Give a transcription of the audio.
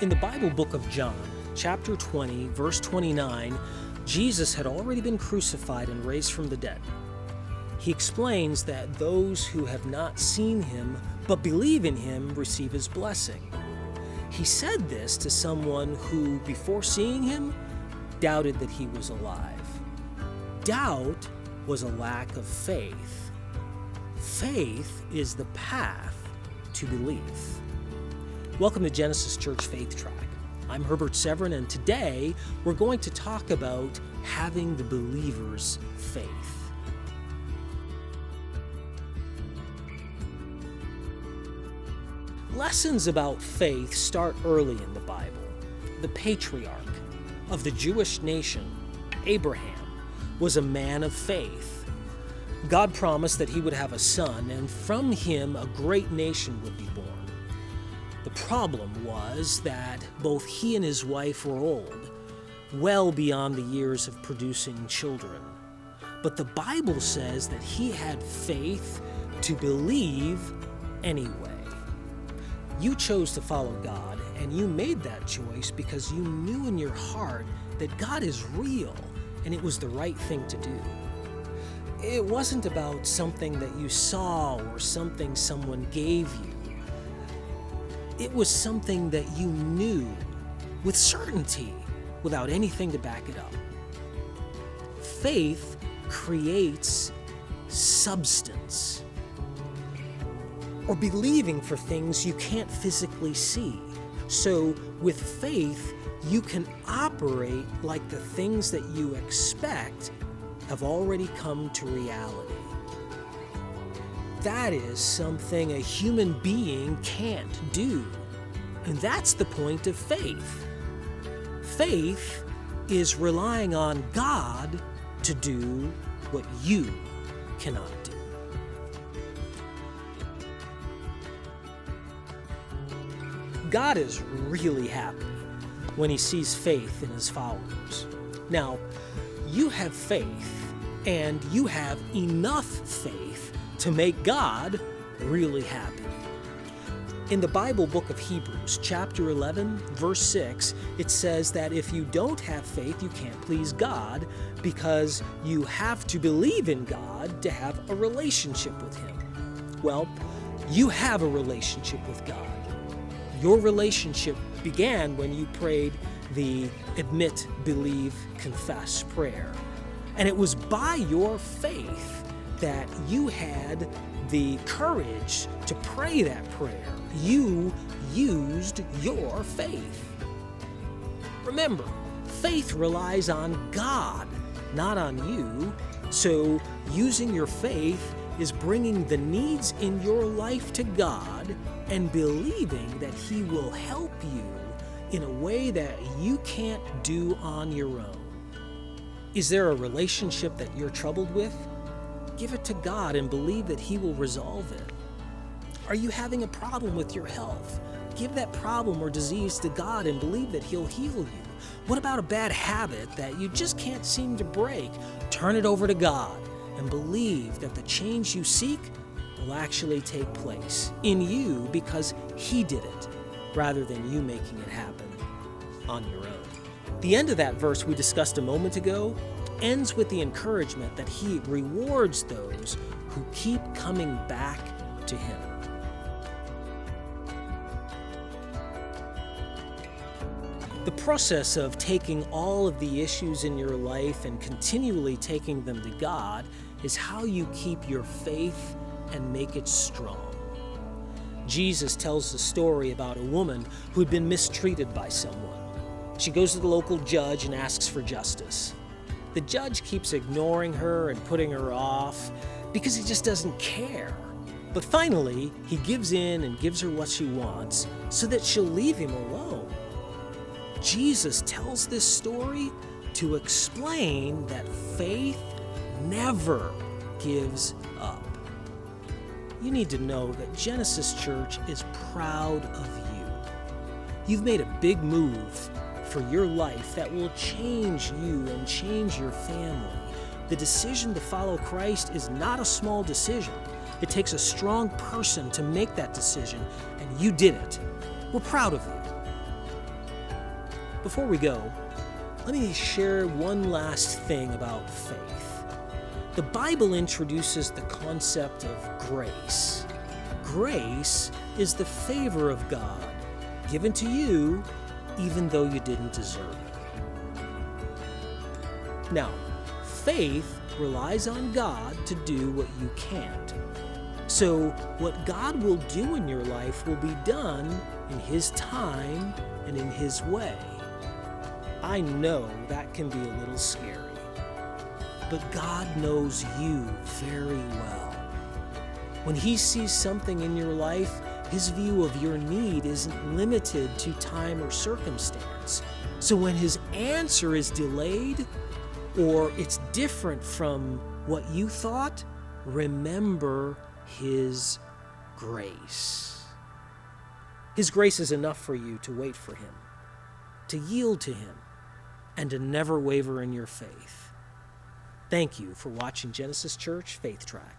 In the Bible book of John, chapter 20, verse 29, Jesus had already been crucified and raised from the dead. He explains that those who have not seen him but believe in him receive his blessing. He said this to someone who, before seeing him, doubted that he was alive. Doubt was a lack of faith. Faith is the path to belief. Welcome to Genesis Church Faith Track. I'm Herbert Severin, and today we're going to talk about having the believer's faith. Lessons about faith start early in the Bible. The patriarch of the Jewish nation, Abraham, was a man of faith. God promised that he would have a son, and from him a great nation would be born. The problem was that both he and his wife were old, well beyond the years of producing children. But the Bible says that he had faith to believe anyway. You chose to follow God, and you made that choice because you knew in your heart that God is real, and it was the right thing to do. It wasn't about something that you saw or something someone gave you. It was something that you knew with certainty without anything to back it up. Faith creates substance, or believing for things you can't physically see. So with faith, you can operate like the things that you expect have already come to reality. That is something a human being can't do. And that's the point of faith. Faith is relying on God to do what you cannot do. God is really happy when he sees faith in his followers. Now, you have faith, and you have enough faith to make God really happy. In the Bible book of Hebrews, chapter 11, verse 6, it says that if you don't have faith, you can't please God, because you have to believe in God to have a relationship with him. Well, you have a relationship with God. Your relationship began when you prayed the admit, believe, confess prayer. And it was by your faith that you had the courage to pray that prayer. You used your faith. Remember, faith relies on God, not on you. So using your faith is bringing the needs in your life to God and believing that he will help you in a way that you can't do on your own. Is there a relationship that you're troubled with? Give it to God and believe that he will resolve it. Are you having a problem with your health? Give that problem or disease to God and believe that he'll heal you. What about a bad habit that you just can't seem to break? Turn it over to God and believe that the change you seek will actually take place in you because he did it, rather than you making it happen on your own. The end of that verse we discussed a moment ago ends with the encouragement that he rewards those who keep coming back to him. The process of taking all of the issues in your life and continually taking them to God is how you keep your faith and make it strong. Jesus tells the story about a woman who had been mistreated by someone. She goes to the local judge and asks for justice. The judge keeps ignoring her and putting her off because he just doesn't care. But finally, he gives in and gives her what she wants so that she'll leave him alone. Jesus tells this story to explain that faith never gives up. You need to know that Genesis Church is proud of you. You've made a big move for your life that will change you and change your family. The decision to follow Christ is not a small decision. It takes a strong person to make that decision, and you did it. We're proud of you. Before we go, let me share one last thing about faith. The Bible introduces the concept of grace. Grace is the favor of God given to you even though you didn't deserve it. Now, faith relies on God to do what you can't. So what God will do in your life will be done in His time and in His way. I know that can be a little scary, but God knows you very well. When He sees something in your life, His view of your need isn't limited to time or circumstance. So when His answer is delayed, or it's different from what you thought, remember His grace. His grace is enough for you to wait for Him, to yield to Him, and to never waver in your faith. Thank you for watching Genesis Church Faith Track.